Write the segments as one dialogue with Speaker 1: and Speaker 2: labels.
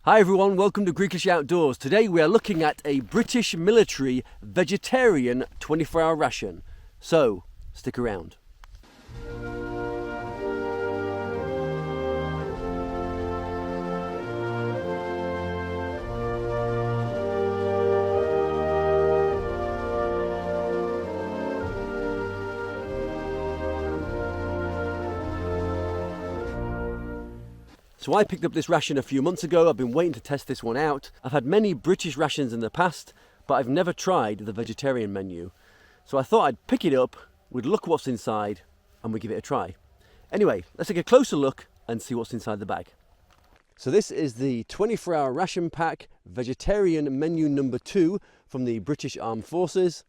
Speaker 1: Hi everyone, welcome to Greekish Outdoors. Today we are looking at a British military vegetarian 24-hour ration. So, stick around. So I picked up this ration a few months ago. I've been waiting to test this one out. I've had many British rations in the past, but I've never tried the vegetarian menu. So I thought I'd pick it up, we'd look what's inside, and we'd give it a try. Anyway, let's take a closer look and see what's inside the bag. So this is the 24-hour ration pack, vegetarian menu number 2 from the British Armed Forces.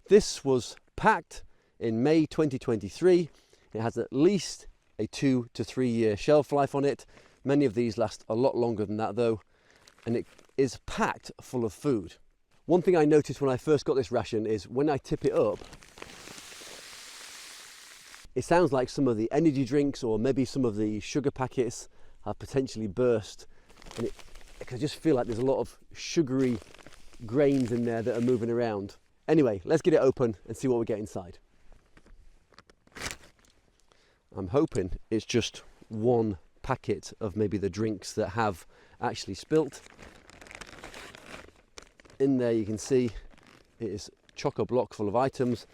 Speaker 1: This was packed in May 2023. It has at least a 2 to 3 year shelf life on it. Many of these last a lot longer than that though, and it is packed full of food. One thing I noticed when I first got this ration is when I tip it up, it sounds like some of the energy drinks or maybe some of the sugar packets have potentially burst, and I just feel like there's a lot of sugary grains in there that are moving around. Anyway, let's get it open and see what we get inside. I'm hoping it's just one packet of maybe the drinks that have actually spilt. In there you can see it is chock-a-block full of items.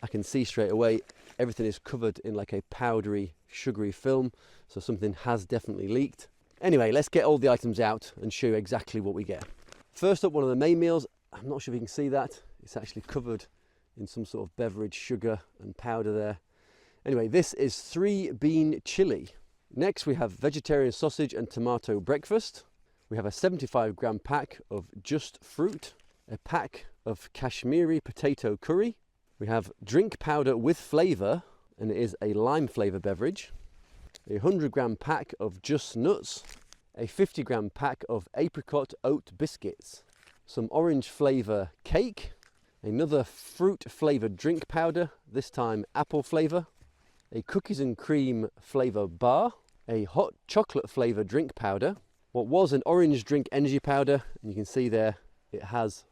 Speaker 1: I can see straight away everything is covered in like a powdery, sugary film, so something has definitely leaked. Anyway, let's get all the items out and show you exactly what we get. First up, one of the main meals. I'm not sure if you can see that. It's actually covered in some sort of beverage, sugar and powder there. Anyway, this is 3-bean chili. Next we have vegetarian sausage and tomato breakfast. We have a 75-gram pack of just fruit, a pack of Kashmiri potato curry. We have drink powder with flavour, and it is a lime flavour beverage. A 100-gram pack of just nuts, a 50-gram pack of apricot oat biscuits, some orange flavour cake, another fruit flavoured drink powder, this time apple flavour, a cookies and cream flavour bar, a hot chocolate flavour drink powder, what was an orange drink energy powder, and you can see there it has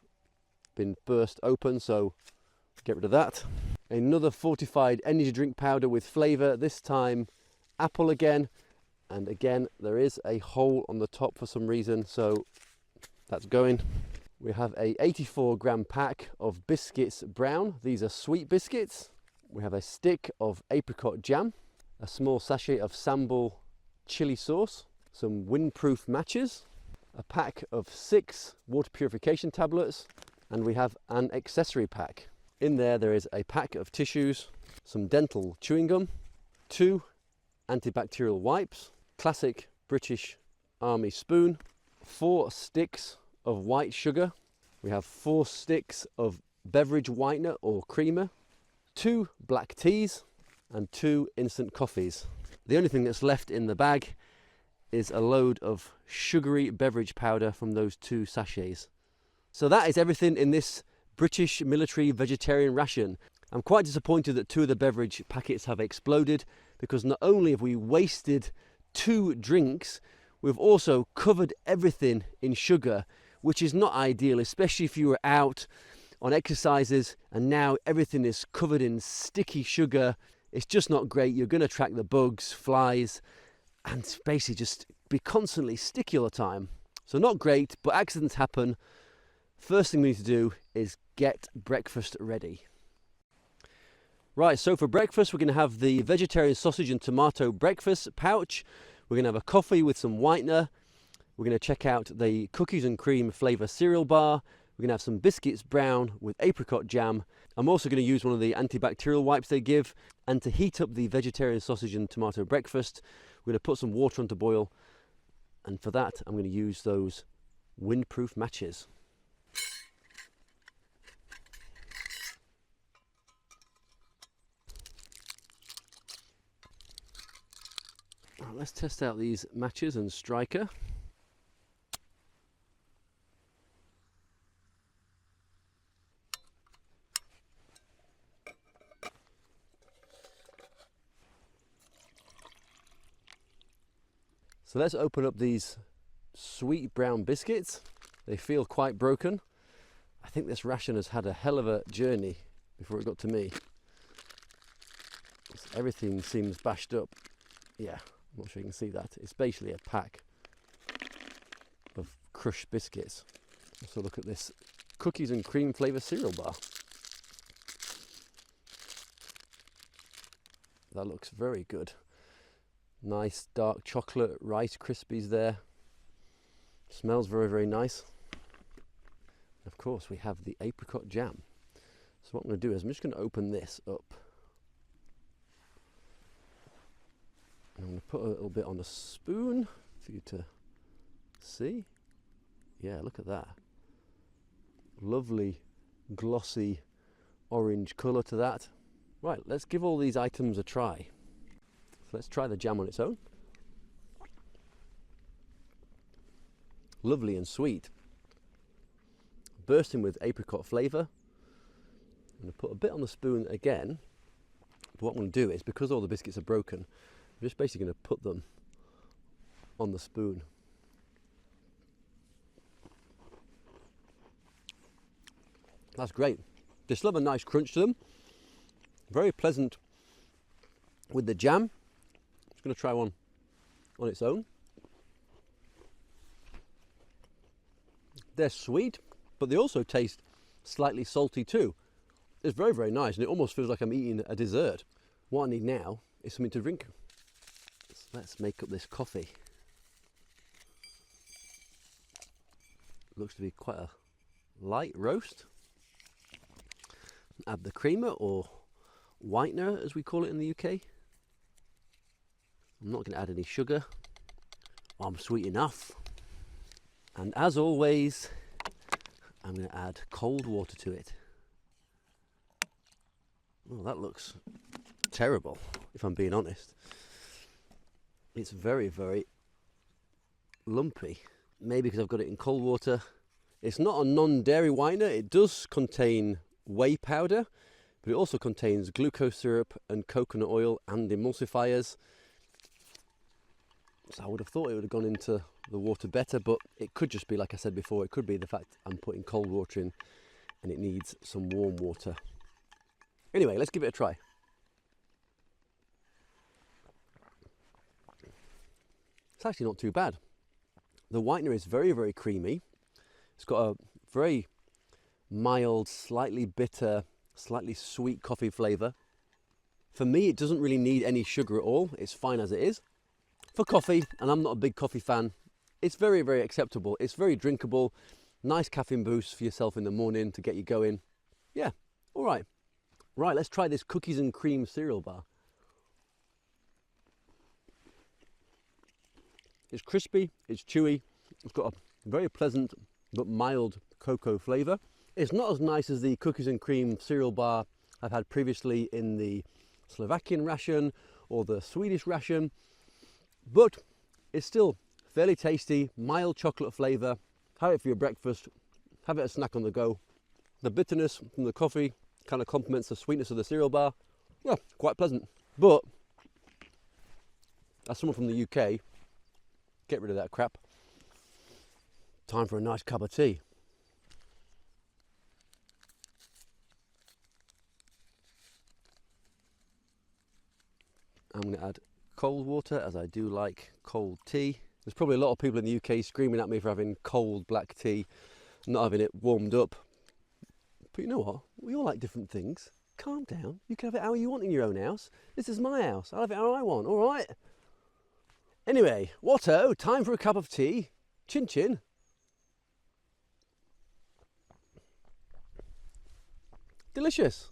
Speaker 1: been burst open, so get rid of that. Another fortified energy drink powder with flavour, this time apple again, and again there is a hole on the top for some reason, so that's going. We have a 84-gram pack of biscuits brown. These are sweet biscuits. We have a stick of apricot jam, a small sachet of sambal chili sauce, some windproof matches, a pack of 6 water purification tablets, and we have an accessory pack. In there is a pack of tissues, some dental chewing gum, 2 antibacterial wipes, classic British Army spoon, 4 sticks of white sugar. We have 4 sticks of beverage whitener or creamer, 2 black teas and 2 instant coffees. The only thing that's left in the bag is a load of sugary beverage powder from those 2 sachets. So that is everything in this British military vegetarian ration. I'm quite disappointed that 2 of the beverage packets have exploded, because not only have we wasted 2 drinks, we've also covered everything in sugar, which is not ideal, especially if you were out on exercises and now everything is covered in sticky sugar. It's just not great. You're going to attract the bugs, flies, and basically just be constantly sticky all the time. So not great, but accidents happen. First thing we need to do is get breakfast ready. Right, so for breakfast we're going to have the vegetarian sausage and tomato breakfast pouch. We're going to have a coffee with some whitener. We're going to check out the cookies and cream flavour cereal bar. We're going to have some biscuits brown with apricot jam. I'm also going to use one of the antibacterial wipes they give. And to heat up the vegetarian sausage and tomato breakfast, we're going to put some water on to boil. And for that, I'm going to use those windproof matches. Right, let's test out these matches and striker. So let's open up these sweet brown biscuits. They feel quite broken. I think this ration has had a hell of a journey before it got to me. Everything seems bashed up. Yeah, I'm not sure you can see that. It's basically a pack of crushed biscuits. So look at this cookies and cream flavour cereal bar. That looks very good. Nice dark chocolate Rice Krispies there. Smells very, very nice. Of course, we have the apricot jam. So what I'm going to do is I'm just going to open this up. I'm going to put a little bit on a spoon for you to see. Yeah, look at that. Lovely, glossy orange colour to that. Right, let's give all these items a try. So let's try the jam on its own. Lovely and sweet. Bursting with apricot flavour. I'm going to put a bit on the spoon again. But what I'm going to do is, because all the biscuits are broken, I'm just basically going to put them on the spoon. That's great. They still have a nice crunch to them. Very pleasant with the jam. I'm just going to try one on its own. They're sweet, but they also taste slightly salty too. It's very, very nice, and it almost feels like I'm eating a dessert. What I need now is something to drink. So let's make up this coffee. Looks to be quite a light roast. Add the creamer, or whitener as we call it in the UK. I'm not going to add any sugar. I'm sweet enough. And as always, I'm going to add cold water to it. Oh, that looks terrible, if I'm being honest. It's very, very lumpy. Maybe because I've got it in cold water. It's not a non-dairy whitener. It does contain whey powder, but it also contains glucose syrup and coconut oil and emulsifiers. So I would have thought it would have gone into the water better, but it could just be, like I said before, it could be the fact I'm putting cold water in and it needs some warm water. Anyway, let's give it a try. It's actually not too bad. The whitener is very, very creamy. It's got a very mild, slightly bitter, slightly sweet coffee flavour. For me, it doesn't really need any sugar at all. It's fine as it is. For coffee, and I'm not a big coffee fan, it's very, very acceptable. It's very drinkable. Nice caffeine boost for yourself in the morning to get you going. Yeah, all right. Right, let's try this cookies and cream cereal bar. It's crispy, it's chewy, it's got a very pleasant but mild cocoa flavour. It's not as nice as the cookies and cream cereal bar I've had previously in the Slovakian ration or the Swedish ration, but it's still fairly tasty, mild chocolate flavour. Have it for your breakfast, have it as a snack on the go. The bitterness from the coffee kind of complements the sweetness of the cereal bar. Yeah, quite pleasant. But as someone from the UK, get rid of that crap. Time for a nice cup of tea. I'm going to add cold water, as I do like cold tea. There's probably a lot of people in the UK screaming at me for having cold black tea, not having it warmed up. But you know what? We all like different things. Calm down. You can have it how you want in your own house. This is my house. I'll have it how I want, all right? Anyway, Watto, time for a cup of tea. Chin chin. Delicious.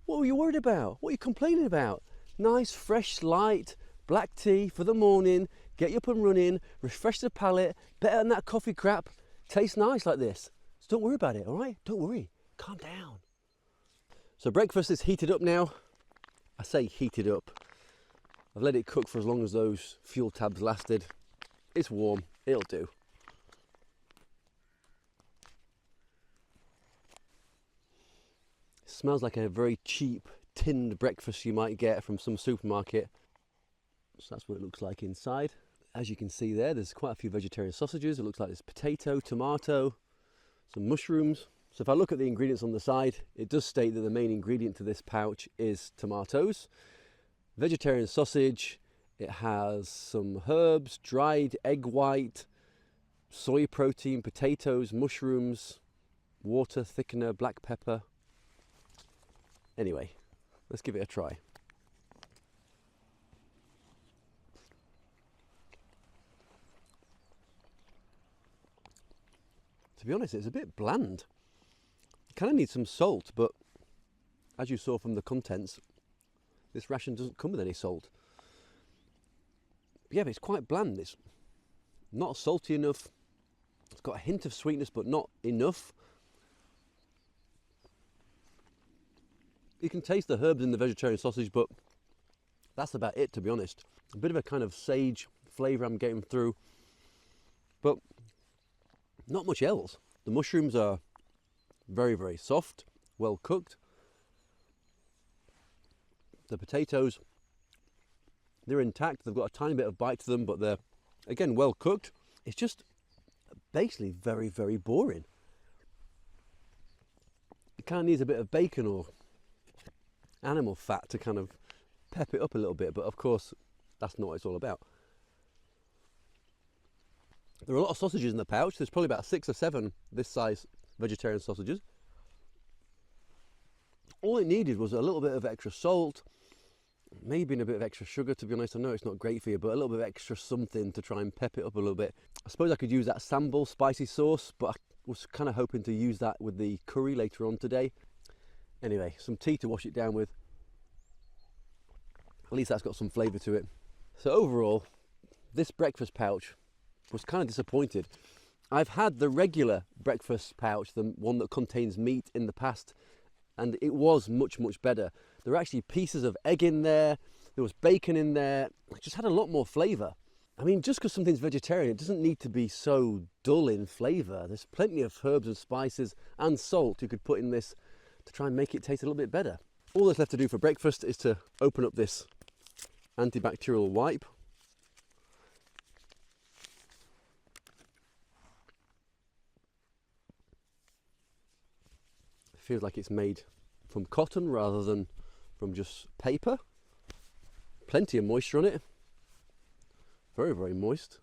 Speaker 1: What were you worried about? What are you complaining about? Nice, fresh, light, black tea for the morning. Get you up and running. Refresh the palate. Better than that coffee crap. Tastes nice like this. So don't worry about it, all right? Don't worry. Calm down. So breakfast is heated up now. I say heated up. I've let it cook for as long as those fuel tabs lasted. It's warm. It'll do. It smells like a very cheap tinned breakfast you might get from some supermarket. So that's what it looks like inside. As you can see there, there's quite a few vegetarian sausages. It looks like there's potato, tomato, some mushrooms. So if I look at the ingredients on the side, it does state that the main ingredient to this pouch is tomatoes. Vegetarian sausage, it has some herbs, dried egg white, soy protein, potatoes, mushrooms, water, thickener, black pepper. Anyway, let's give it a try. To be honest, it's a bit bland. It kind of needs some salt, but as you saw from the contents, this ration doesn't come with any salt. But yeah, but it's quite bland. It's not salty enough. It's got a hint of sweetness, but not enough. You can taste the herbs in the vegetarian sausage, but that's about it, to be honest. A bit of a kind of sage flavour I'm getting through, but not much else. The mushrooms are very, very soft, well cooked. The potatoes, they're intact. They've got a tiny bit of bite to them, but they're, again, well cooked. It's just basically very, very boring. It kind of needs a bit of bacon or animal fat to kind of pep it up a little bit, but of course, that's not what it's all about. There are a lot of sausages in the pouch. There's probably about 6 or 7 this size vegetarian sausages. All it needed was a little bit of extra salt, maybe a bit of extra sugar, to be honest. I know it's not great for you, but a little bit of extra something to try and pep it up a little bit. I suppose I could use that sambal spicy sauce, but I was kind of hoping to use that with the curry later on today. Anyway, some tea to wash it down with. At least that's got some flavour to it. So overall, this breakfast pouch was kind of disappointed. I've had the regular breakfast pouch, the one that contains meat, in the past, and it was much, much better. There were actually pieces of egg in there, there was bacon in there. It just had a lot more flavour. I mean, just because something's vegetarian, it doesn't need to be so dull in flavour. There's plenty of herbs and spices and salt you could put in this to try and make it taste a little bit better. All that's left to do for breakfast is to open up this antibacterial wipe. It feels like it's made from cotton rather than from just paper. Plenty of moisture on it. Very, very moist.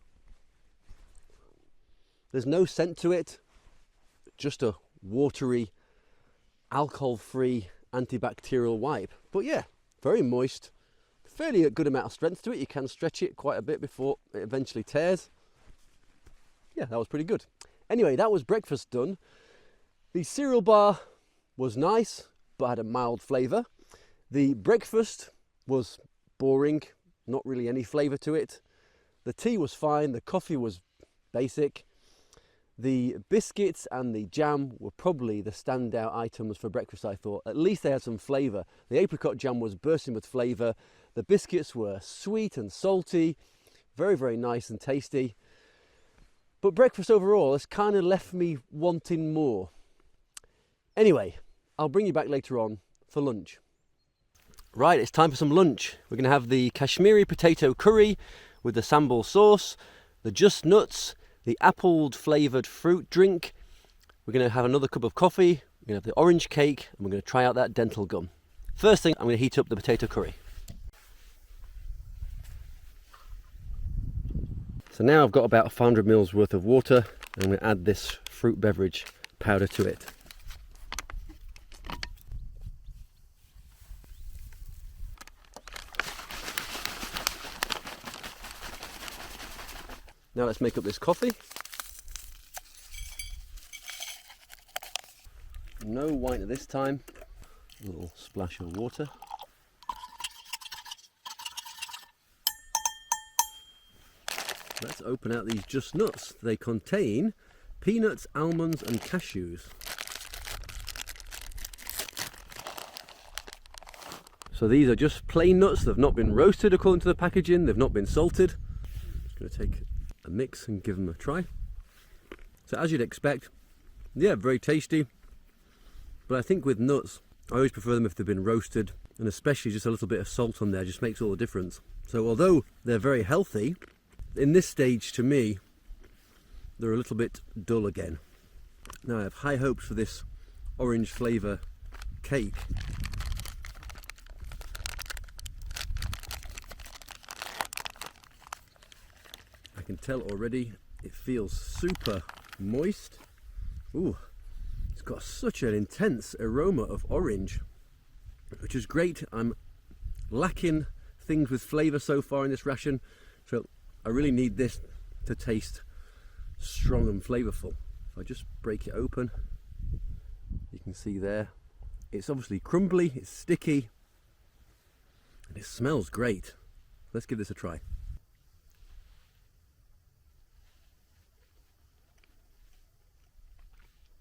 Speaker 1: There's no scent to it, just a watery, alcohol-free antibacterial wipe. But yeah, very moist, fairly a good amount of strength to it. You can stretch it quite a bit before it eventually tears. Yeah, that was pretty good. Anyway, that was breakfast done. The cereal bar was nice, but had a mild flavour. The breakfast was boring, not really any flavour to it. The tea was fine, the coffee was basic. The biscuits and the jam were probably the standout items for breakfast, I thought. At least they had some flavour. The apricot jam was bursting with flavour. The biscuits were sweet and salty, very, very nice and tasty. But breakfast overall has kind of left me wanting more. Anyway, I'll bring you back later on for lunch. Right, it's time for some lunch. We're going to have the Kashmiri potato curry with the sambal sauce, the just nuts, the apple flavoured fruit drink. We're going to have another cup of coffee, we're going to have the orange cake, and we're going to try out that dental gum. First thing, I'm going to heat up the potato curry. So now I've got about 500 ml worth of water, and I'm going to add this fruit beverage powder to it. Now let's make up this coffee. No whitener this time. A little splash of water. Let's open out these just nuts. They contain peanuts, almonds and cashews. So these are just plain nuts. They've not been roasted according to the packaging. They've not been salted. Just going to take a mix and give them a try. So as you'd expect, yeah, very tasty. But I think with nuts, I always prefer them if they've been roasted, and especially just a little bit of salt on there just makes all the difference. So although they're very healthy, in this stage, to me, they're a little bit dull again. Now I have high hopes for this orange flavour cake. I can tell already it feels super moist. Ooh, it's got such an intense aroma of orange, which is great. I'm lacking things with flavour so far in this ration, so I really need this to taste strong and flavourful. If I just break it open, you can see there, it's obviously crumbly, it's sticky, and it smells great. Let's give this a try.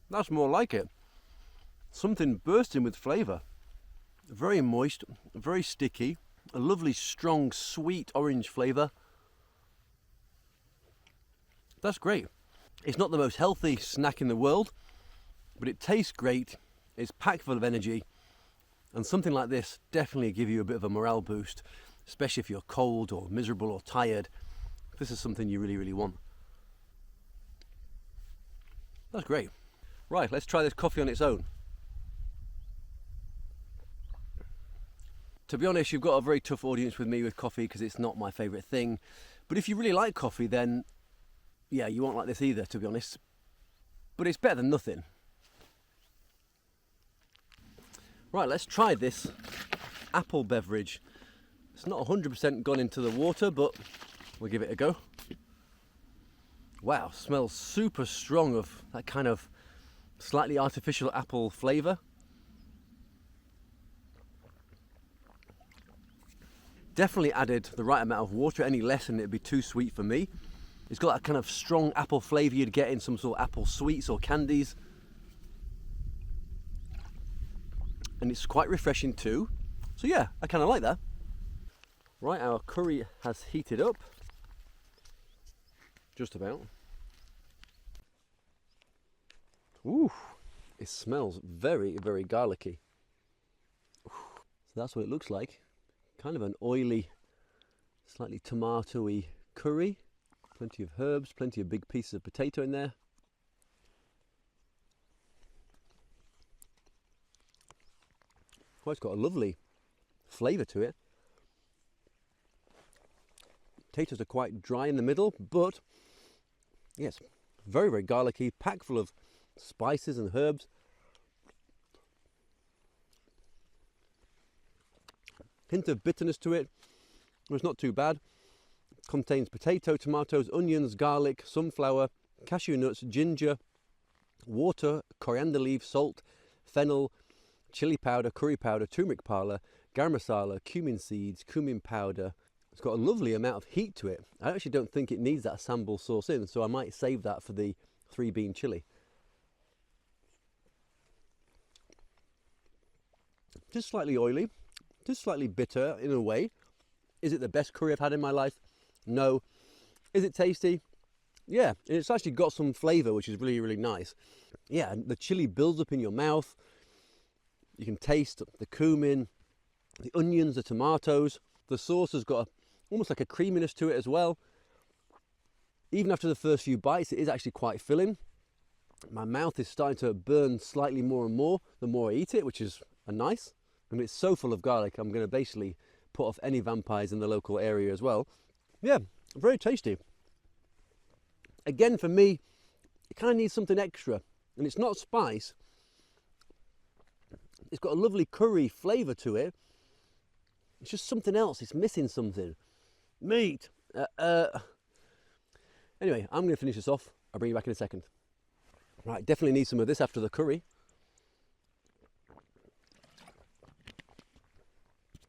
Speaker 1: That's more like it. Something bursting with flavour. Very moist, very sticky, a lovely strong sweet orange flavour. That's great. It's not the most healthy snack in the world, but it tastes great, it's packed full of energy, and something like this definitely give you a bit of a morale boost, especially if you're cold or miserable or tired. This is something you really, really want. That's great. Right, let's try this coffee on its own. To be honest, you've got a very tough audience with me with coffee because it's not my favourite thing. But if you really like coffee, then yeah, you won't like this either, to be honest. But it's better than nothing. Right, let's try this apple beverage. It's not 100% gone into the water, but we'll give it a go. Wow, smells super strong of that kind of slightly artificial apple flavour. Definitely added the right amount of water. Any less and it'd be too sweet for me. It's got that kind of strong apple flavour you'd get in some sort of apple sweets or candies. And it's quite refreshing too. So yeah, I kind of like that. Right, our curry has heated up. Just about. Ooh, it smells very, very garlicky. So that's what it looks like. Kind of an oily, slightly tomatoey curry. Plenty of herbs, plenty of big pieces of potato in there. Oh, it's got a lovely flavour to it. Potatoes are quite dry in the middle, but yes, very, very garlicky, packed full of spices and herbs. Hint of bitterness to it, but it's not too bad. Contains potato, tomatoes, onions, garlic, sunflower, cashew nuts, ginger, water, coriander leaves, salt, fennel, chili powder, curry powder, turmeric powder, garam masala, cumin seeds, cumin powder. It's got a lovely amount of heat to it. I actually don't think it needs that sambal sauce in, so I might save that for the 3-bean chili. Just slightly oily, just slightly bitter in a way. Is it the best curry I've had in my life? No. Is it tasty? Yeah, and it's actually got some flavour, which is really, really nice. Yeah, the chili builds up in your mouth. You can taste the cumin, the onions, the tomatoes. The sauce has got almost like a creaminess to it as well. Even after the first few bites, it is actually quite filling. My mouth is starting to burn slightly more and more the more I eat it, which is nice. And it's so full of garlic, I'm going to basically put off any vampires in the local area as well. Yeah, very tasty. Again, for me, it kind of needs something extra. And it's not spice. It's got a lovely curry flavour to it. It's just something else. It's missing something. Meat. Anyway, I'm going to finish this off. I'll bring you back in a second. Right, definitely need some of this after the curry.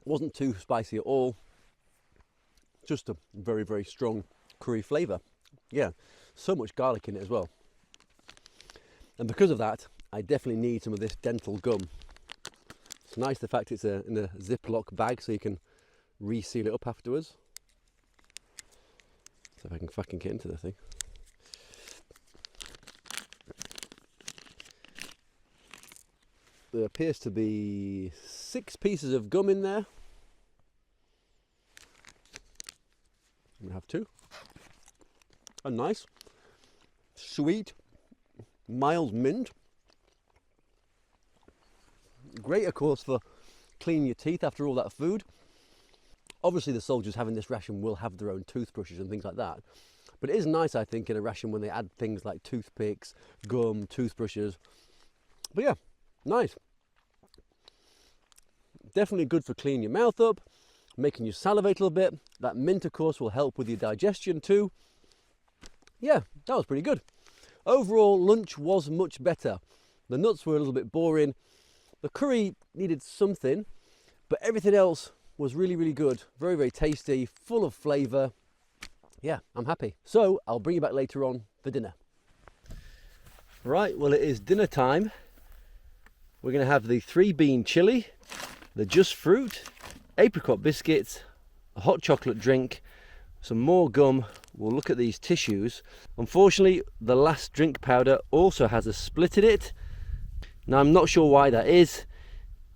Speaker 1: Wasn't too spicy at all. Just a very, very strong curry flavour. Yeah, so much garlic in it as well. And because of that, I definitely need some of this dental gum. It's nice the fact it's in a Ziploc bag so you can reseal it up afterwards. So if I can fucking get into the thing. There appears to be 6 pieces of gum in there. I'm going to have 2. A nice, sweet, mild mint. Great, of course, for cleaning your teeth after all that food. Obviously, the soldiers having this ration will have their own toothbrushes and things like that. But it is nice, I think, in a ration when they add things like toothpicks, gum, toothbrushes. But yeah, nice. Definitely good for cleaning your mouth up, making you salivate a little bit. That mint, of course, will help with your digestion too. Yeah, that was pretty good. Overall, lunch was much better. The nuts were a little bit boring. The curry needed something, but everything else was really, really good. Very, very tasty, full of flavour. Yeah, I'm happy. So I'll bring you back later on for dinner. Right, well, it is dinner time. We're going to have the 3-bean chili, the just fruit, apricot biscuits, a hot chocolate drink, some more gum. We'll look at these tissues. Unfortunately, the last drink powder also has a split in it. Now, I'm not sure why that is.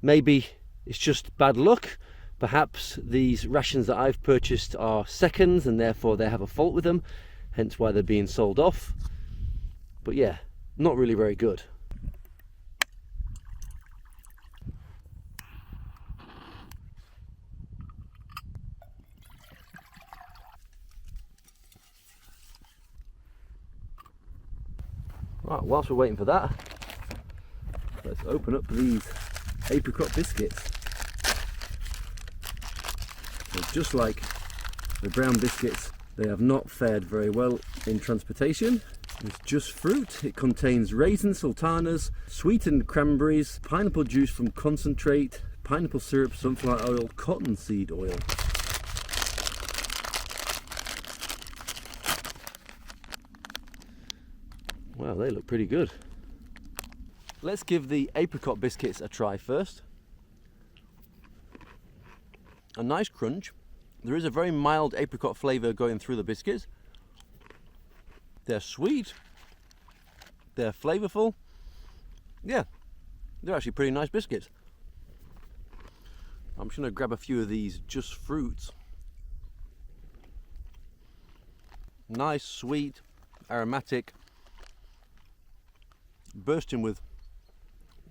Speaker 1: Maybe it's just bad luck. Perhaps these rations that I've purchased are seconds and therefore they have a fault with them, hence why they're being sold off. But yeah, not really very good. Right, whilst we're waiting for that, let's open up these apricot biscuits. So just like the brown biscuits, they have not fared very well in transportation. It's just fruit. It contains raisins, sultanas, sweetened cranberries, pineapple juice from concentrate, pineapple syrup, sunflower oil, cottonseed oil. Wow, they look pretty good. Let's give the apricot biscuits a try first. A nice crunch. There is a very mild apricot flavour going through the biscuits. They're sweet. They're flavourful. Yeah, they're actually pretty nice biscuits. I'm just going to grab a few of these just fruits. Nice, sweet, aromatic, bursting with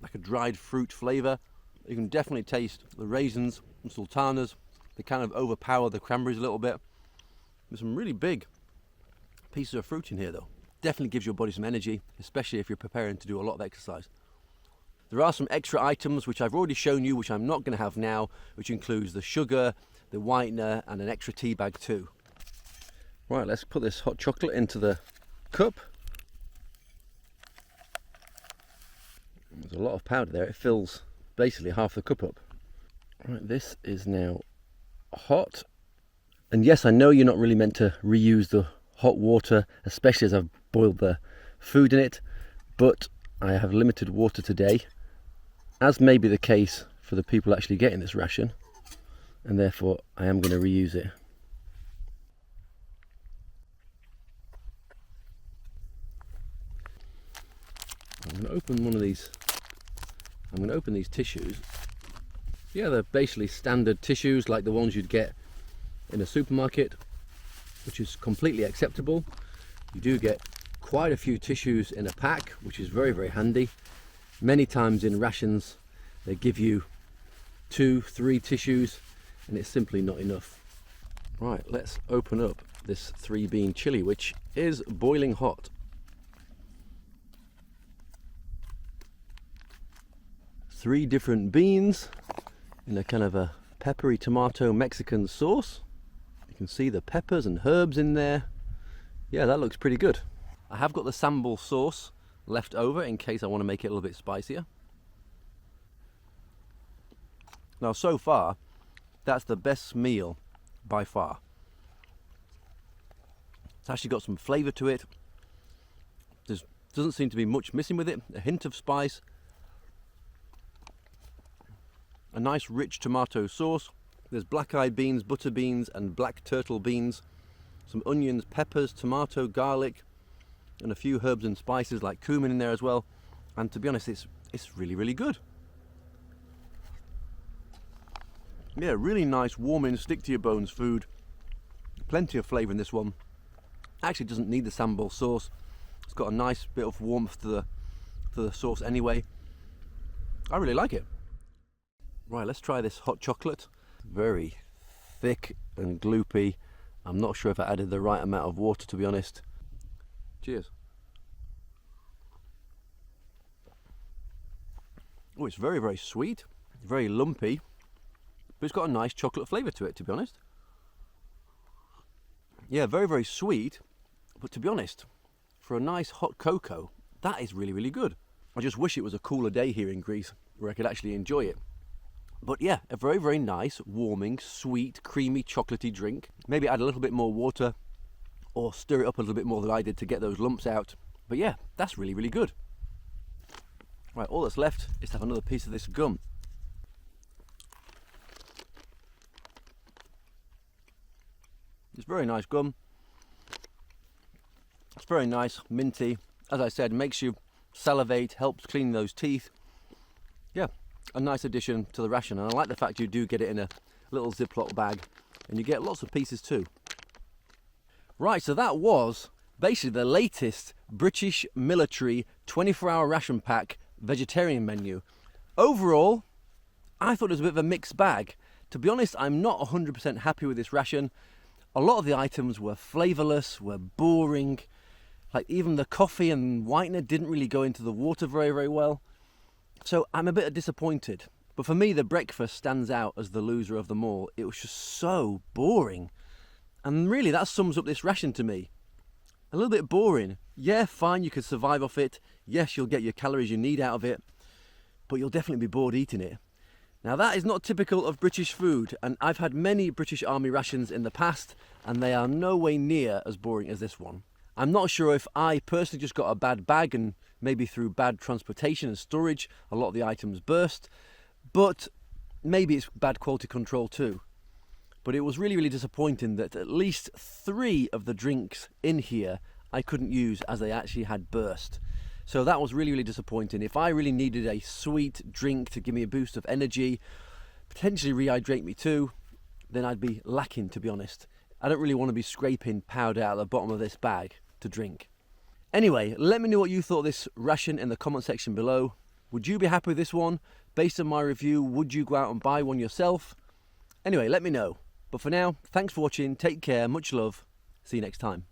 Speaker 1: like a dried fruit flavour. You can definitely taste the raisins and sultanas. They kind of overpower the cranberries a little bit. There's some really big pieces of fruit in here though. Definitely gives your body some energy, especially if you're preparing to do a lot of exercise. There are some extra items which I've already shown you, which I'm not going to have now, which includes the sugar, the whitener, and an extra tea bag too. Right, let's put this hot chocolate into the cup. There's a lot of powder there. It fills basically half the cup up. Right, this is now hot. And yes, I know you're not really meant to reuse the hot water, especially as I've boiled the food in it, but I have limited water today, as may be the case for the people actually getting this ration, and therefore I am going to reuse it. I'm going to open one of these. I'm going to open these tissues. Yeah, they're basically standard tissues like the ones you'd get in a supermarket, which is completely acceptable. You do get quite a few tissues in a pack, which is very, very handy. Many times in rations they give you 2-3 tissues and it's simply not enough. Right, let's open up this 3-bean chili, which is boiling hot. Three different beans in a kind of a peppery tomato Mexican sauce. You can see the peppers and herbs in there. Yeah, that looks pretty good. I have got the sambal sauce left over in case I want to make it a little bit spicier. Now, so far, that's the best meal by far. It's actually got some flavour to it. There doesn't seem to be much missing with it. A hint of spice. A nice rich tomato sauce. There's black-eyed beans, butter beans and black turtle beans. Some onions, peppers, tomato, garlic, and a few herbs and spices like cumin in there as well. And to be honest, it's really, really good. Yeah, really nice, warming, stick to your bones food. Plenty of flavour in this one. Actually doesn't need the sambal sauce. It's got a nice bit of warmth to the sauce anyway. I really like it. Right, let's try this hot chocolate. Very thick and gloopy. I'm not sure if I added the right amount of water, to be honest. Cheers. Oh, it's very, very sweet, very lumpy, but it's got a nice chocolate flavour to it, to be honest. Yeah, very, very sweet, but to be honest, for a nice hot cocoa, that is really, really good. I just wish it was a cooler day here in Greece where I could actually enjoy it. But yeah, a very, very nice, warming, sweet, creamy, chocolatey drink. Maybe add a little bit more water or stir it up a little bit more than I did to get those lumps out. But yeah, that's really, really good. Right, all that's left is to have another piece of this gum. It's very nice gum. It's very nice, minty. As I said, makes you salivate, helps clean those teeth. Yeah, a nice addition to the ration. And I like the fact you do get it in a little Ziploc bag. And you get lots of pieces too. Right, so that was basically the latest British military 24-hour ration pack vegetarian menu. Overall, I thought it was a bit of a mixed bag. To be honest, I'm not 100% happy with this ration. A lot of the items were flavourless, were boring. Like even the coffee and whitener didn't really go into the water very, very well. So I'm a bit disappointed. But for me, the breakfast stands out as the loser of them all. It was just so boring. And really, that sums up this ration to me. A little bit boring. Yeah, fine, you can survive off it. Yes, you'll get your calories you need out of it. But you'll definitely be bored eating it. Now, that is not typical of British food. And I've had many British Army rations in the past, and they are no way near as boring as this one. I'm not sure if I personally just got a bad bag, and maybe through bad transportation and storage, a lot of the items burst. But maybe it's bad quality control too. But it was really, really disappointing that at least 3 of the drinks in here I couldn't use as they actually had burst. So that was really, really disappointing. If I really needed a sweet drink to give me a boost of energy, potentially rehydrate me too, then I'd be lacking, to be honest. I don't really want to be scraping powder out of the bottom of this bag to drink. Anyway, let me know what you thought of this ration in the comment section below. Would you be happy with this one? Based on my review, would you go out and buy one yourself? Anyway, let me know. But for now, thanks for watching, take care, much love, see you next time.